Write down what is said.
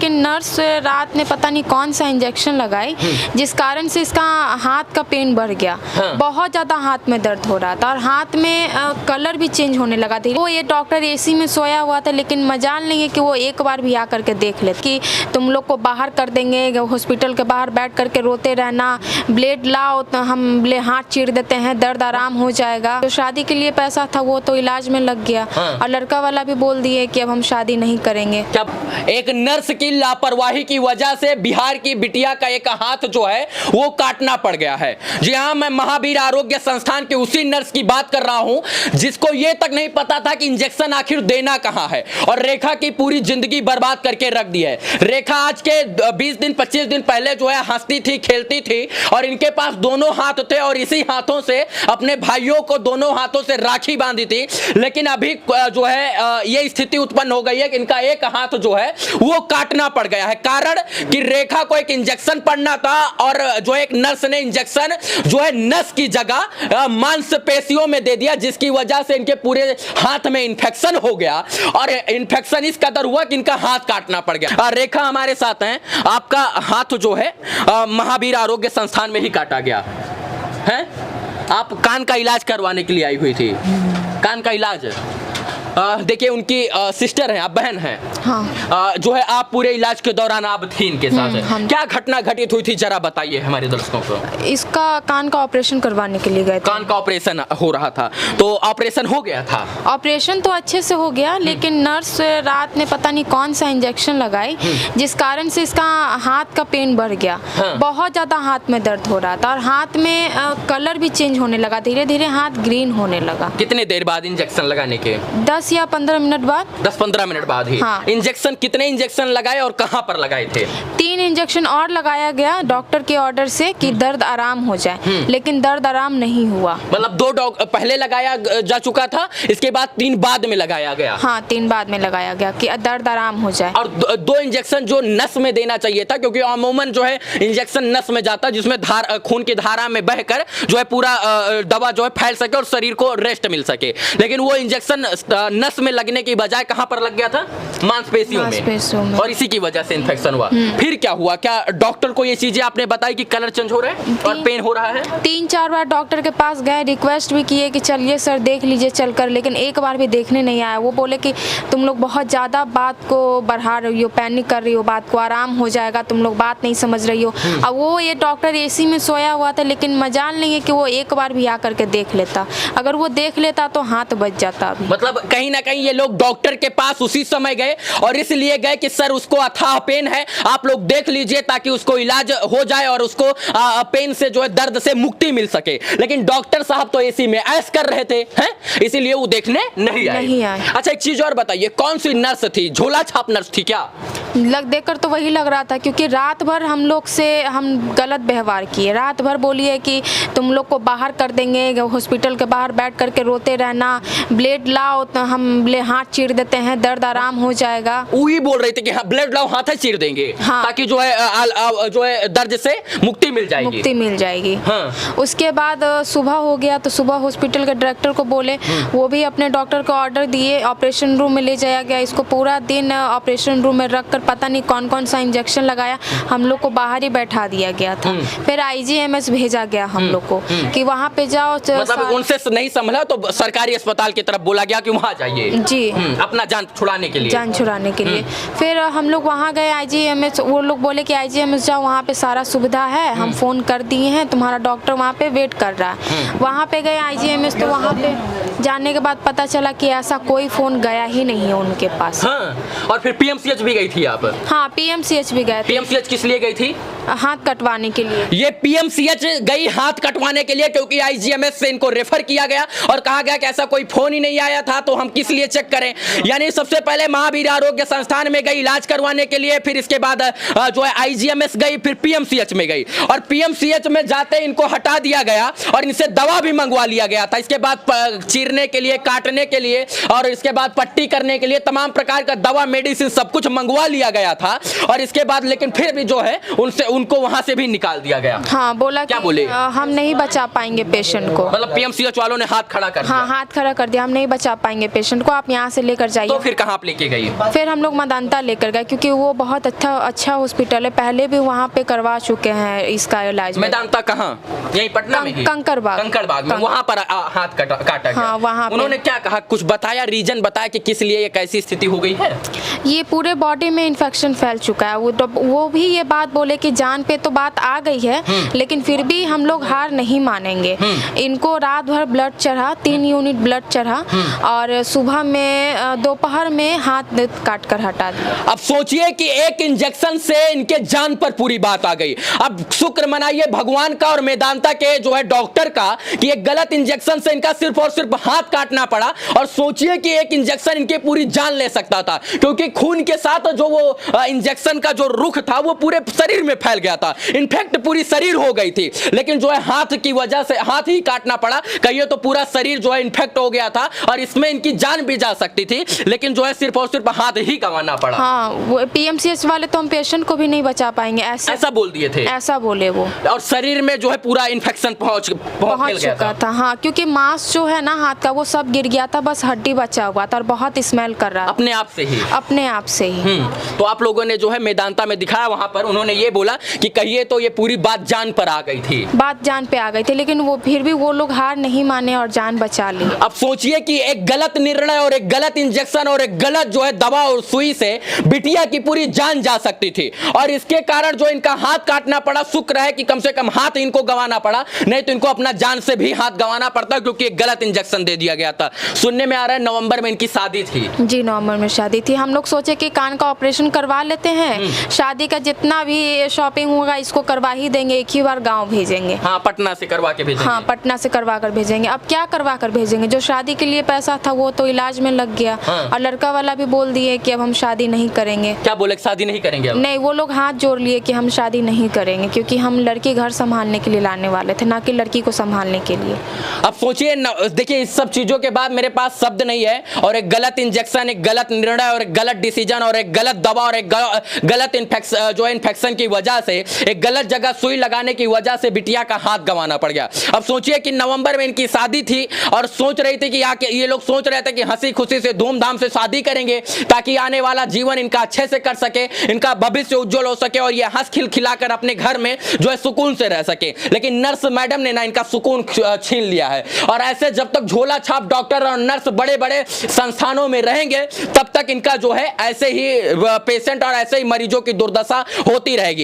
लेकिन नर्स रात ने पता नहीं कौन सा इंजेक्शन लगाई जिस कारण से इसका हाथ का पेन बढ़ गया। बहुत ज़्यादा हाथ में दर्द हो रहा था और हाथ में कलर भी चेंज होने लगा था। वो ये डॉक्टर एसी में सोया हुआ था, लेकिन मजाल नहीं है कि वो एक बार भी आकर के देख ले कि तुम लोग को बाहर कर देंगे, हॉस्पिटल के बाहर बैठ करके रोते रहना, ब्लेड लाओ तो हम हाथ चीर देते हैं, दर्द आराम हो जाएगा। तो शादी के लिए पैसा था वो तो इलाज में लग गया और लड़का वाला भी बोल दिए कि अब हम शादी नहीं करेंगे। एक नर्स की लापरवाही की वजह से बिहार की बिटिया का एक हाथ जो है वो काटना पड़ गया है। जी हाँ, मैं महावीर आरोग्य संस्थान के उसी नर्स की बात कर रहा हूं जिसको ये तक नहीं पता था कि इंजेक्शन आखिर देना कहां है, और रेखा की पूरी जिंदगी बर्बाद करके रख दी है। रेखा आज के 20 दिन 25 दिन पहले जो है हंसती थी, खेलती थी और इनके पास दोनों हाथ थे और इसी हाथों से अपने भाइयों को दोनों हाथों से राखी बांधी थी। लेकिन अभी जो है ये स्थिति उत्पन्न हो गई है कि इनका एक हाथ जो है वो काटना पड़ गया है। कारण कि रेखा को एक इंजेक्शन पड़ना था और जो एक नर्स ने इंजेक्शन जो है नस की जगह मांसपेशियों में दे दिया, जिसकी वजह से इनके पूरे हाथ में इंफेक्शन हो गया और इंफेक्शन इस कदर हुआ कि इनका हाथ काटना पड़ गया। रेखा हमारे साथ हैं, आपका हाथ जो है महावीर आरोग्य संस्थान में ही काटा गया है। आप कान का इलाज करवाने के लिए आई हुई थी। कान का इलाज देखिए, उनकी सिस्टर है, आप बहन हैं। हाँ। जो है आप पूरे इलाज के दौरान आप थी इनके साथ। क्या घटना घटित हुई थी जरा बताइए हमारे दर्शकों को। इसका कान का ऑपरेशन करवाने के लिए गए थे। कान का ऑपरेशन हो रहा था, तो ऑपरेशन हो गया था? ऑपरेशन तो अच्छे से हो गया, लेकिन नर्स रात ने पता नहीं कौन सा इंजेक्शन लगाई जिस कारण से इसका हाथ का पेन बढ़ गया। बहुत ज्यादा हाथ में दर्द हो रहा था और हाथ में कलर भी चेंज होने लगा, धीरे धीरे हाथ ग्रीन होने लगा। कितने देर बाद इंजेक्शन लगाने के? 10 या 15 मिनट बाद। 10-15 मिनट बाद ही? हाँ। इंजेक्शन कितने इंजेक्शन लगाए और कहां पर लगाए थे? 3 इंजेक्शन और लगाया गया डॉक्टर के ऑर्डर से कि दर्द आराम हो जाए, लेकिन दर्द आराम नहीं हुआ। मतलब 2 पहले लगाया जा चुका था, इसके बाद 3 बाद में लगाया गया? हाँ, 3 बाद में लगाया गया कि दर्द आराम हो जाए। और 2 इंजेक्शन जो नस में देना चाहिए था, क्योंकि अमूमन जो है इंजेक्शन नस में जाता है जिसमें खून की धारा में बहकर जो है पूरा दवा जो है फैल सके और शरीर को रेस्ट मिल सके, लेकिन वो इंजेक्शन नस में लगने की बजाय कहां पर लग गया था? मांसपेशियों में। और इसी की वजह से इन्फेक्शन हुआ। फिर क्या हुआ? क्या डॉक्टर को ये चीजें आपने बताई कि कलर चेंज हो रहा है और पेन हो रहा है? 3-4 बार डॉक्टर के पास गए, रिक्वेस्ट भी किए कि चलिए सर देख लीजिए चलकर, लेकिन एक बार भी देखने नहीं आया। वो बोले कि तुम लोग बहुत ज़्यादा बात को बढ़ा रही हो, पैनिक कर रही हो, बात को आराम हो जाएगा, तुम लोग बात नहीं समझ रही हो। अब वो ये डॉक्टर एसी में सोया हुआ था, लेकिन मजाल नहीं है कि वो एक बार भी आकर के देख लेता। अगर वो देख लेता तो हाथ बच जाता अभी। मतलब कहीं ना कहीं ये लोग डॉक्टर के पास उसी समय गए और इसलिए गए कि सर उसको अथाह पेन है, आप लोग देख लीजिए ताकि उसको इलाज हो जाए और उसको पेन से जो है दर्द से मुक्ति मिल सके। लेकिन डॉक्टर साहब तो एसी में ऐश कर रहे थे, हैं? इसीलिए वो देखने नहीं आए। अच्छा, एक चीज और बताइए, कौन सी नर्स थी? झोला छाप नर्स थी क्या? देखकर तो वही लग रहा था, क्योंकि रात भर हम लोग से हम गलत व्यवहार किए। रात भर बोली है कि तुम लोग को बाहर कर देंगे, हॉस्पिटल के बाहर बैठ करके रोते रहना, ब्लेड लाओ तो हम हाथ चीर देते हैं, दर्द आराम हो जाएगा। वही बोल रहे थे कि हाँ ब्लेड लाओ, हाथ चीर देंगे। हाँ। ताकि जो है दर्द से मुक्ति मिल जाएगी। हाँ। उसके बाद सुबह हो गया तो सुबह हॉस्पिटल के डायरेक्टर को बोले, वो भी अपने डॉक्टर को ऑर्डर दिए, ऑपरेशन रूम में ले जाया गया। इसको पूरा दिन ऑपरेशन रूम में रख कर पता नहीं कौन कौन सा इंजेक्शन लगाया, हम लोग को बाहर ही बैठा दिया गया था। फिर IGMS भेजा गया हम लोग को कि वहाँ पे जाओ। मतलब उनसे नहीं संभला तो सरकारी अस्पताल की तरफ बोला गया कि वहाँ जाइए जी, अपना जान छुड़ाने के लिए। फिर हम लोग वहाँ गए IGMS, वो लोग बोले कि IGMS जाओ, वहाँ पे सारा सुविधा है, हम फोन कर दिए हैं, तुम्हारा डॉक्टर वहाँ पे वेट कर रहा है। वहाँ पे गए IGMS, तो वहाँ पे जाने के बाद पता चला कि ऐसा कोई फोन गया ही नहीं है उनके पास। हाँ। और फिर PMCH भी गई थी आप? हाँ, PMCH भी गए थे। PMCH किस लिए गई थी? हाथ कटवाने के लिए। ये PMCH गई हाथ कटवाने के लिए, क्योंकि IGMS से इनको रेफर किया गया और कहा गया कि ऐसा कोई फोन ही नहीं आया था तो हम किस लिए चेक करें। यानी सबसे पहले महावीर आरोग्य संस्थान में गई इलाज करवाने के लिए, फिर इसके बाद जो है IGMS गई, फिर PMCH में गई और PMCH में जाते इनको हटा दिया गया और इनसे दवा भी मंगवा लिया गया था। इसके बाद चीर चीरने के लिए, काटने के लिए और इसके बाद पट्टी करने के लिए तमाम प्रकार का दवा, मेडिसिन सब कुछ मंगवा लिया गया था। और इसके बाद लेकिन फिर भी जो है उनको वहां से भी निकाल दिया गया। हाँ, बोला क्या कि बोले? हम नहीं बचा पाएंगे पेशेंट को। मतलब पीएमसीएच वालों ने हाथ खड़ा कर दिया। हाँ, हाथ खड़ा कर दिया, हम नहीं बचा पाएंगे पेशेंट को, आप यहाँ से लेकर तो जाइए। फिर कहाँ आप लेके गई? फिर हम लोग मेदांता लेकर गए, क्योंकि वो बहुत अच्छा हॉस्पिटल है, पहले भी वहाँ पे करवा चुके हैं इसका इलाज। मेदांता कहाँ? यही पटना में ही? कंकड़बाग में वहाँ पर हाथ काटा गया। हाँ, वहाँ पे। उन्होंने क्या कहा, कुछ बताया, रीजन बताया कि किस लिए ये कैसी स्थिति हो गई है? ये पूरे बॉडी में इन्फेक्शन फैल चुका है। वो भी ये बात बोले कि जान पे तो बात आ गई है, लेकिन फिर भी हम लोग हार नहीं मानेंगे। इनको रात भर ब्लड चढ़ा, 3 यूनिट ब्लड चढ़ा और सुबह में दोपहर में हाथ काट कर हटा दिया। अब सोचिए कि एक इंजेक्शन से इनके जान पर पूरी बात आ गई। अब शुक्र मनाइए भगवान का और मेदांता के जो है डॉक्टर का कि एक गलत इंजेक्शन से इनका सिर्फ और सिर्फ हाथ काटना पड़ा। और सोचिए कि एक इंजेक्शन इनके पूरी जान ले सकता था, क्योंकि खून के साथ जो वो इंजेक्शन का जो रुख था वो पूरे शरीर में फैल गया था, इनफैक्ट पूरी शरीर हो गई थी। लेकिन जो है हाथ की वजह से हाथ ही काटना पड़ा, कहिए तो पूरा शरीर जो है इन्फेक्ट हो गया था और इसमें इनकी जान भी जा सकती थी, लेकिन जो है सिर्फ और सिर्फ हाथ ही गंवाना पड़ा। हाँ, वो पीएमसीएच वाले तो हम पेशेंट को भी नहीं बचा पाएंगे, ऐसा बोल दिए थे, ऐसा बोले वो। और शरीर में जो है पूरा इन्फेक्शन पहुंच चुका था। हाँ, क्योंकि मांस जो है ना हाथ का वो सब गिर गया था, बस हड्डी बचा हुआ था और बहुत स्मेल कर रहा था अपने आप से ही। तो आप लोगों ने जो है मेदांता में दिखाया, वहां पर उन्होंने ये बोला कि कहिए तो ये पूरी बात जान पर आ गई थी, बात जान पे आ गई थी, लेकिन वो फिर भी वो लोग हार नहीं माने और जान बचा ली। अब सोचिए कि एक गलत निर्णय और एक गलत इंजेक्शन और एक गलत जो है दवा और सुई से बिटिया की पूरी जान जा सकती थी, और इसके कारण जो इनका हाथ काटना पड़ा। शुक्र है कि कम से कम हाथ इनको गंवाना पड़ा, नहीं तो इनको अपना जान से भी हाथ गंवाना पड़ता, क्योंकि एक गलत इंजेक्शन दे दिया गया था। सुनने में आ रहा है नवंबर में इनकी शादी थी। जी, नवंबर में शादी थी। हम लोग सोचे कि कान का ऑपरेशन करवा लेते हैं, शादी का जितना भी शॉपिंग होगा इसको करवा ही देंगे, एक ही बार गाँव भेजेंगे। हाँ, पटना से करवा के भेजेंगे। हाँ, पटना से करवा कर भेजेंगे। अब क्या करवा कर भेजेंगे, जो शादी के लिए पैसा था वो तो इलाज में लग गया। हाँ। और लड़का वाला भी बोल दिए कि अब हम शादी नहीं करेंगे। क्या बोले, शादी नहीं करेंगे अब? नहीं, वो लोग हाथ जोड़ लिए कि हम शादी नहीं करेंगे, क्योंकि हम लड़की घर संभालने के लिए लाने वाले थे, ना कि लड़की को संभालने के लिए। अब सोचिए, देखिए इस सब चीजों के बाद मेरे पास शब्द नहीं है, और एक गलत इंजेक्शन, एक गलत निर्णय और एक गलत डिसीजन और एक गलत दवा और एक गलत इन्फेक्शन की वजह से, एक गलत जगह सुई लगाने की वजह से बिटिया का हाथ गंवाना पड़ गया। अब सोचिए कि नवंबर में इनकी शादी थी और सोच रही थी कि ये लोग सोच रहे थे कि हंसी खुशी से धूमधाम से शादी करेंगे, ताकि आने वाला जीवन इनका अच्छे से कर सके, इनका भविष्य उज्जवल हो सके और ये हंस खिलखिलाकर अपने घर में जो है सुकून से रह सके। लेकिन नर्स मैडम ने ना इनका सुकून छीन लिया है, और ऐसे जब तक झोला छाप डॉक्टर और नर्स बड़े बड़े संस्थानों में रहेंगे, तब तक इनका जो है ऐसे ही पेशेंट और ऐसे ही मरीजों की दुर्दशा होती रहेगी।